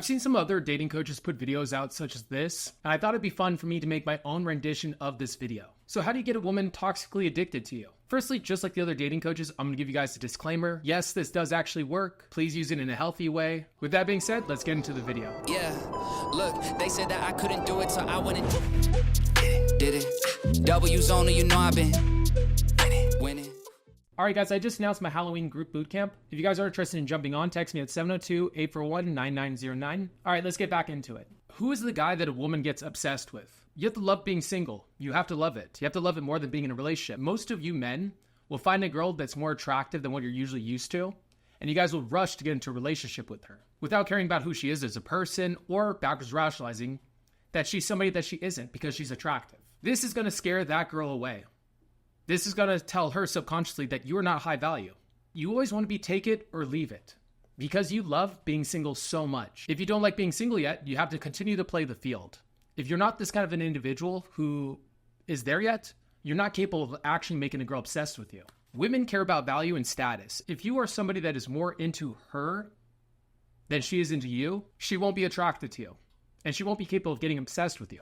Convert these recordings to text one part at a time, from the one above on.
I've seen some other dating coaches put videos out such as this, and I thought it'd be fun for me to make my own rendition of this video. So how do you get a woman toxically addicted to you? Firstly, just like the other dating coaches, I'm gonna give you guys a disclaimer. Yes, this does actually work. Please use it in a healthy way. With that being said, let's get into the video. Yeah, look, they said that I couldn't do it, so I went and did it. W's only, you know I've been winning. Alright guys, I just announced my Halloween group bootcamp. If you guys are interested in jumping on, text me at 702-841-9909. Alright, let's get back into it. Who is the guy that a woman gets obsessed with? You have to love being single. You have to love it. You have to love it more than being in a relationship. Most of you men will find a girl that's more attractive than what you're usually used to, and you guys will rush to get into a relationship with her without caring about who she is as a person or backwards rationalizing that she's somebody that she isn't because she's attractive. This is going to scare that girl away. This is going to tell her subconsciously that you are not high value. You always want to be take it or leave it because you love being single so much. If you don't like being single yet, you have to continue to play the field. If you're not this kind of an individual who is there yet, you're not capable of actually making a girl obsessed with you. Women care about value and status. If you are somebody that is more into her than she is into you, she won't be attracted to you and she won't be capable of getting obsessed with you.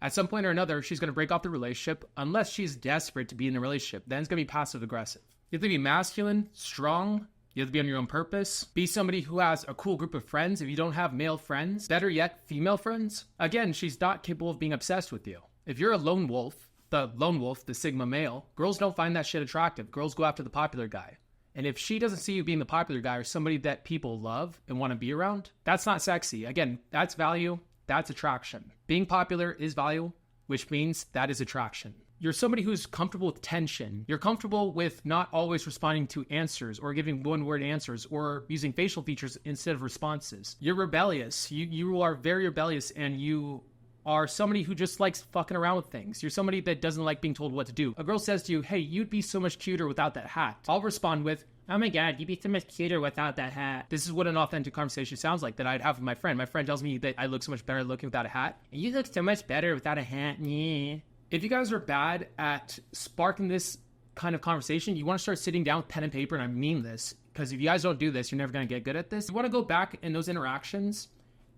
At some point or another, she's going to break off the relationship unless she's desperate to be in a relationship. Then it's going to be passive aggressive. You have to be masculine, strong. You have to be on your own purpose. Be somebody who has a cool group of friends. If you don't have male friends, better yet, female friends. Again, she's not capable of being obsessed with you. If you're a lone wolf, the Sigma male, girls don't find that shit attractive. Girls go after the popular guy. And if she doesn't see you being the popular guy or somebody that people love and want to be around, that's not sexy. Again, that's value. That's attraction. Being popular is value, which means that is attraction. You're somebody who's comfortable with tension. You're comfortable with not always responding to answers or giving one-word answers or using facial features instead of responses. You're rebellious. You are very rebellious, and you are somebody who just likes fucking around with things. You're somebody that doesn't like being told what to do. A girl says to you, hey, you'd be so much cuter without that hat. I'll respond with, oh my God, you'd be so much cuter without that hat. This is what an authentic conversation sounds like that I'd have with my friend. My friend tells me that I look so much better looking without a hat. And you look so much better without a hat. Yeah. If you guys are bad at sparking this kind of conversation, you want to start sitting down with pen and paper, and I mean this, because if you guys don't do this, you're never going to get good at this. You want to go back in those interactions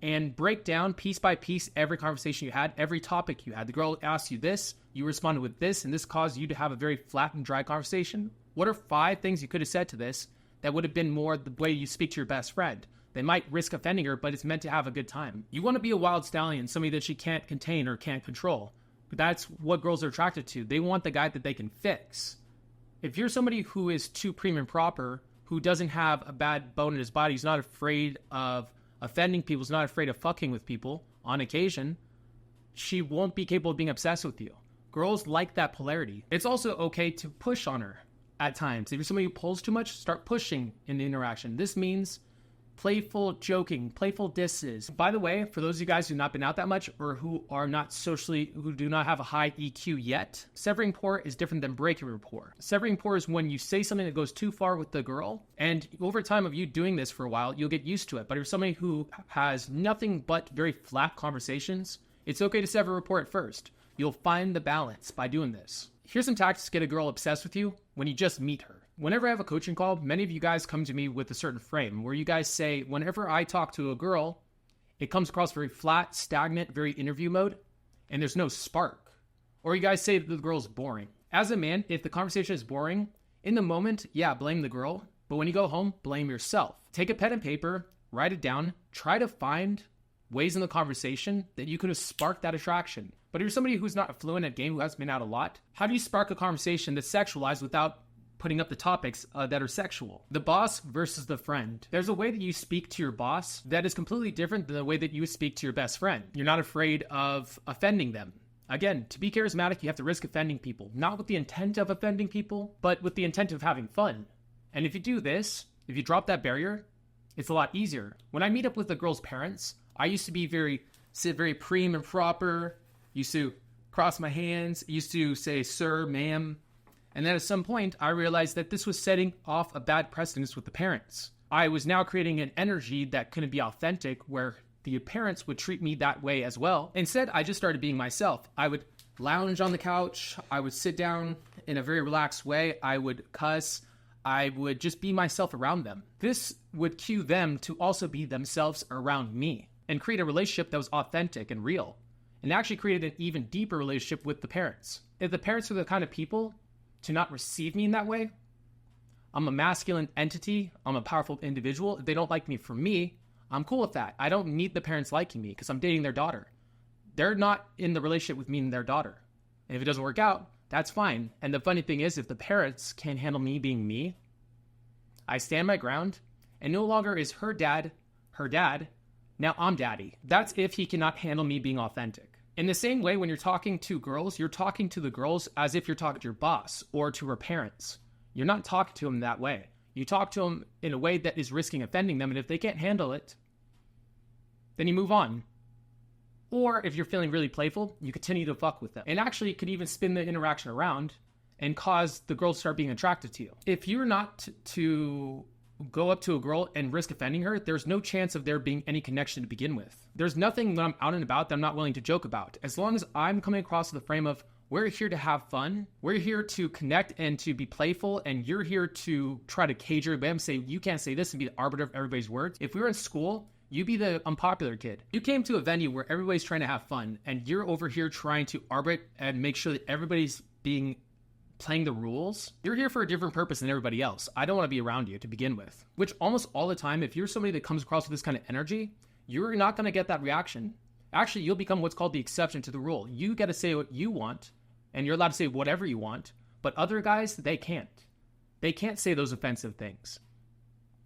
and break down piece by piece every conversation you had, every topic you had. The girl asked you this, you responded with this, and this caused you to have a very flat and dry conversation. What are 5 things you could have said to this that would have been more the way you speak to your best friend? They might risk offending her, but it's meant to have a good time. You want to be a wild stallion, somebody that she can't contain or can't control. But that's what girls are attracted to. They want the guy that they can fix. If you're somebody who is too prim and proper, who doesn't have a bad bone in his body, he's not afraid of offending people, he's not afraid of fucking with people on occasion, she won't be capable of being obsessed with you. Girls like that polarity. It's also okay to push on her at times. If you're somebody who pulls too much, start pushing in the interaction. This means playful joking, playful disses. By the way, for those of you guys who have not been out that much or who do not have a high EQ yet, severing rapport is different than breaking rapport. Severing rapport is when you say something that goes too far with the girl, and over time of you doing this for a while, you'll get used to it. But if you're somebody who has nothing but very flat conversations, it's okay to sever rapport at first. You'll find the balance by doing this. Here's some tactics to get a girl obsessed with you when you just meet her. Whenever I have a coaching call, many of you guys come to me with a certain frame where you guys say, whenever I talk to a girl, it comes across very flat, stagnant, very interview mode, and there's no spark. Or you guys say that the girl's boring. As a man, if the conversation is boring, in the moment, yeah, blame the girl, but when you go home, blame yourself. Take a pen and paper, write it down, try to find ways in the conversation that you could have sparked that attraction. But if you're somebody who's not fluent at game, who hasn't been out a lot, how do you spark a conversation that's sexualized without putting up the topics that are sexual? The boss versus the friend. There's a way that you speak to your boss that is completely different than the way that you speak to your best friend. You're not afraid of offending them. Again, to be charismatic, you have to risk offending people, not with the intent of offending people, but with the intent of having fun. And if you do this, if you drop that barrier, it's a lot easier. When I meet up with the girl's parents, I used to be very prim and proper, used to cross my hands, used to say, sir, ma'am. And then at some point, I realized that this was setting off a bad precedence with the parents. I was now creating an energy that couldn't be authentic, where the parents would treat me that way as well. Instead, I just started being myself. I would lounge on the couch. I would sit down in a very relaxed way. I would cuss. I would just be myself around them. This would cue them to also be themselves around me. and create a relationship that was authentic and real, and actually created an even deeper relationship with the parents. If the parents are the kind of people to not receive me in that way, I'm a masculine entity, I'm a powerful individual. If they don't like me for me, I'm cool with that. I don't need the parents liking me because I'm dating their daughter. They're not in the relationship with me and their daughter. And if it doesn't work out, that's fine. And the funny thing is, if the parents can't handle me being me, I stand my ground, and no longer is her dad, now I'm daddy. That's if he cannot handle me being authentic. In the same way, when you're talking to girls, you're talking to the girls as if you're talking to your boss or to her parents. You're not talking to them that way. You talk to them in a way that is risking offending them, and if they can't handle it, then you move on. Or if you're feeling really playful, you continue to fuck with them. And actually, it could even spin the interaction around and cause the girl to start being attracted to you. If you're not to go up to a girl and risk offending her, there's no chance of there being any connection to begin with. There's nothing when I'm out and about that I'm not willing to joke about. As long as I'm coming across the frame of, we're here to have fun, we're here to connect and to be playful, and you're here to try to cage everybody and say, you can't say this and be the arbiter of everybody's words. If we were in school, you be the unpopular kid. You came to a venue where everybody's trying to have fun, and you're over here trying to arbitrate and make sure that everybody's playing the rules. You're here for a different purpose than everybody else. I don't want to be around you to begin with. Which almost all the time, if you're somebody that comes across with this kind of energy, you're not going to get that reaction. Actually, you'll become what's called the exception to the rule. You get to say what you want, and you're allowed to say whatever you want, but other guys, they can't. They can't say those offensive things.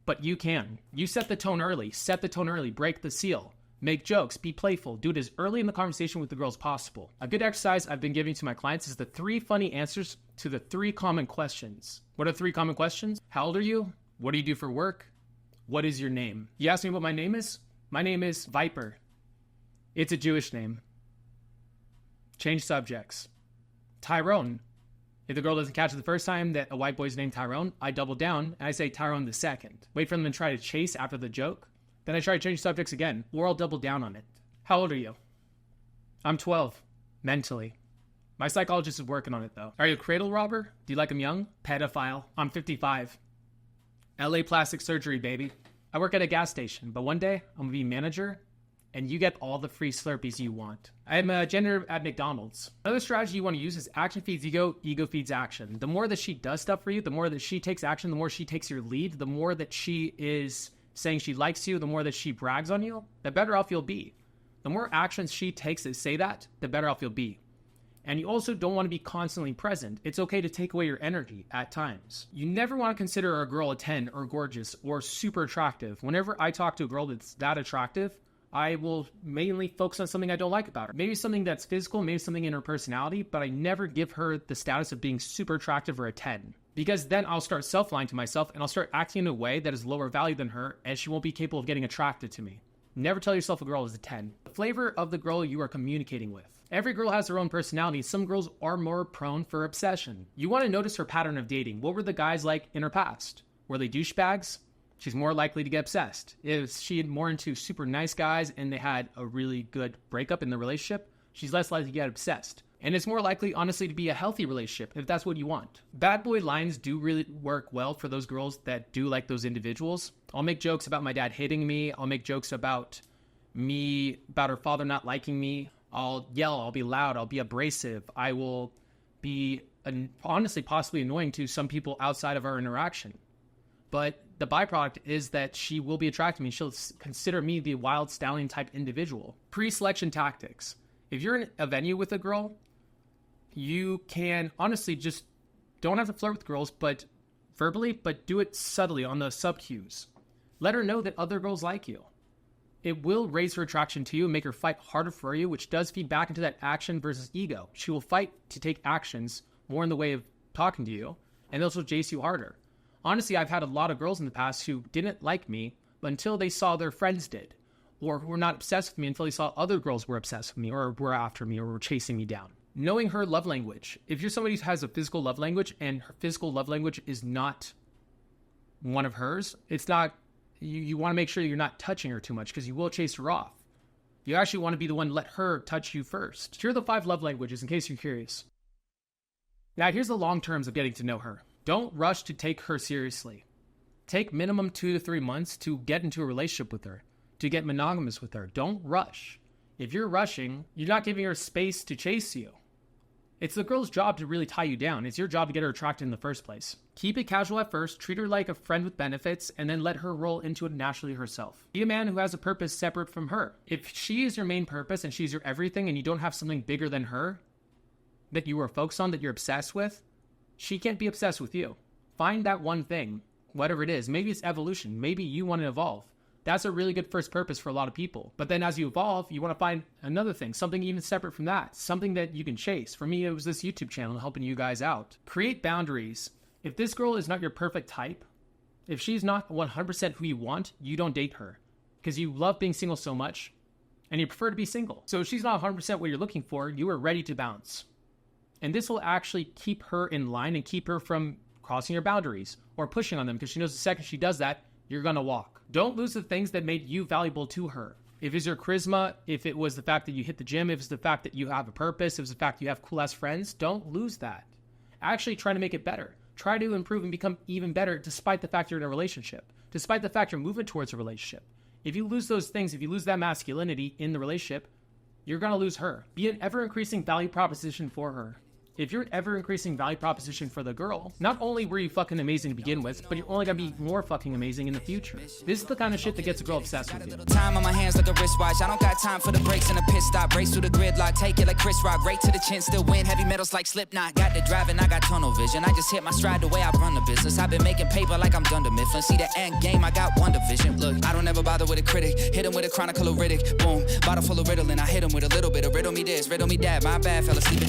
But you can. You set the tone early, break the seal, make jokes, be playful, do it as early in the conversation with the girl as possible. A good exercise I've been giving to my clients is the 3 funny answers to the 3 common questions. What are 3 common questions? How old are you? What do you do for work? What is your name? You ask me what my name is? My name is Viper. It's a Jewish name. Change subjects. Tyrone. If the girl doesn't catch it the first time that a white boy's named Tyrone, I double down and I say Tyrone the second. Wait for them to try to chase after the joke. Then I try to change subjects again, or I'll double down on it. How old are you? I'm 12. Mentally. My psychologist is working on it, though. Are you a cradle robber? Do you like them young? Pedophile. I'm 55. LA plastic surgery, baby. I work at a gas station, but one day I'm gonna be manager, and you get all the free Slurpees you want. I'm a janitor at McDonald's. Another strategy you want to use is action feeds ego, ego feeds action. The more that she does stuff for you, the more that she takes action, the more she takes your lead, the more that she is saying she likes you, the more that she brags on you, the better off you'll be. The more actions she takes to say that, the better off you'll be. And you also don't want to be constantly present. It's okay to take away your energy at times. You never want to consider a girl a 10 or gorgeous or super attractive. Whenever I talk to a girl that's that attractive, I will mainly focus on something I don't like about her. Maybe something that's physical, maybe something in her personality, but I never give her the status of being super attractive or a 10. Because then I'll start self-lying to myself and I'll start acting in a way that is lower value than her, and she won't be capable of getting attracted to me. Never tell yourself a girl is a 10. The flavor of the girl you are communicating with. Every girl has her own personality. Some girls are more prone for obsession. You want to notice her pattern of dating. What were the guys like in her past? Were they douchebags? She's more likely to get obsessed. If she more into super nice guys and they had a really good breakup in the relationship, she's less likely to get obsessed. And it's more likely, honestly, to be a healthy relationship if that's what you want. Bad boy lines do really work well for those girls that do like those individuals. I'll make jokes about my dad hitting me. I'll make jokes about her father not liking me. I'll yell. I'll be loud. I'll be abrasive. I will be, honestly, possibly annoying to some people outside of our interaction. But the byproduct is that she will be attracted to me. She'll consider me the wild stallion type individual. Pre-selection tactics. If you're in a venue with a girl, you can honestly just don't have to flirt with girls, but verbally, but do it subtly on the sub cues. Let her know that other girls like you. It will raise her attraction to you and make her fight harder for you, which does feed back into that action versus ego. She will fight to take actions more in the way of talking to you, and they'll also chase you harder. Honestly, I've had a lot of girls in the past who didn't like me until they saw their friends did, or who were not obsessed with me until they saw other girls were obsessed with me, or were after me, or were chasing me down. Knowing her love language. If you're somebody who has a physical love language and her physical love language is not one of hers, it's not, you want to make sure you're not touching her too much because you will chase her off. You actually want to be the one to let her touch you first. Here are the 5 love languages in case you're curious. Now, here's the long terms of getting to know her. Don't rush to take her seriously. Take minimum 2 to 3 months to get into a relationship with her. to get monogamous with her. Don't rush. If you're rushing, you're not giving her space to chase you. It's the girl's job to really tie you down. It's your job to get her attracted in the first place. Keep it casual at first, treat her like a friend with benefits, and then let her roll into it naturally herself. Be a man who has a purpose separate from her. If she is your main purpose and she's your everything and you don't have something bigger than her that you are focused on, that you're obsessed with, she can't be obsessed with you. Find that one thing, whatever it is. Maybe it's evolution. Maybe you want to evolve. That's a really good first purpose for a lot of people. But then as you evolve, you want to find another thing, something even separate from that, something that you can chase. For me, it was this YouTube channel helping you guys out. Create boundaries. If this girl is not your perfect type, if she's not 100% who you want, you don't date her because you love being single so much and you prefer to be single. So if she's not 100% what you're looking for, you are ready to bounce. And this will actually keep her in line and keep her from crossing your boundaries or pushing on them, because she knows the second she does that, you're going to walk. Don't lose the things that made you valuable to her. If it's your charisma, if it was the fact that you hit the gym, if it's the fact that you have a purpose, if it's the fact that you have cool-ass friends, don't lose that. Actually try to make it better. Try to improve and become even better despite the fact you're in a relationship, despite the fact you're moving towards a relationship. If you lose those things, if you lose that masculinity in the relationship, you're going to lose her. Be an ever-increasing value proposition for her. If you're an ever-increasing value proposition for the girl, not only were you fucking amazing to begin with, but you're only gonna be more fucking amazing in the future. This is the kind of shit that gets a girl obsessed with you. Time on my hands like a wristwatch. I don't got time for the brakes and a pit stop. Race through the gridlock, take it like Chris Rock. Right to the chin, still win. Heavy metals like Slipknot. Got the driving, I got tunnel vision. I just hit my stride the way I run the business. I've been making paper like I'm Dunder Mifflin. See the end game, I got one division. Look, I don't ever bother with a critic. Hit him with a chronicle of Riddick. Boom, bottle full of Ritalin. I hit him with a little bit of riddle me this, riddle me that. My bad, fell asleep.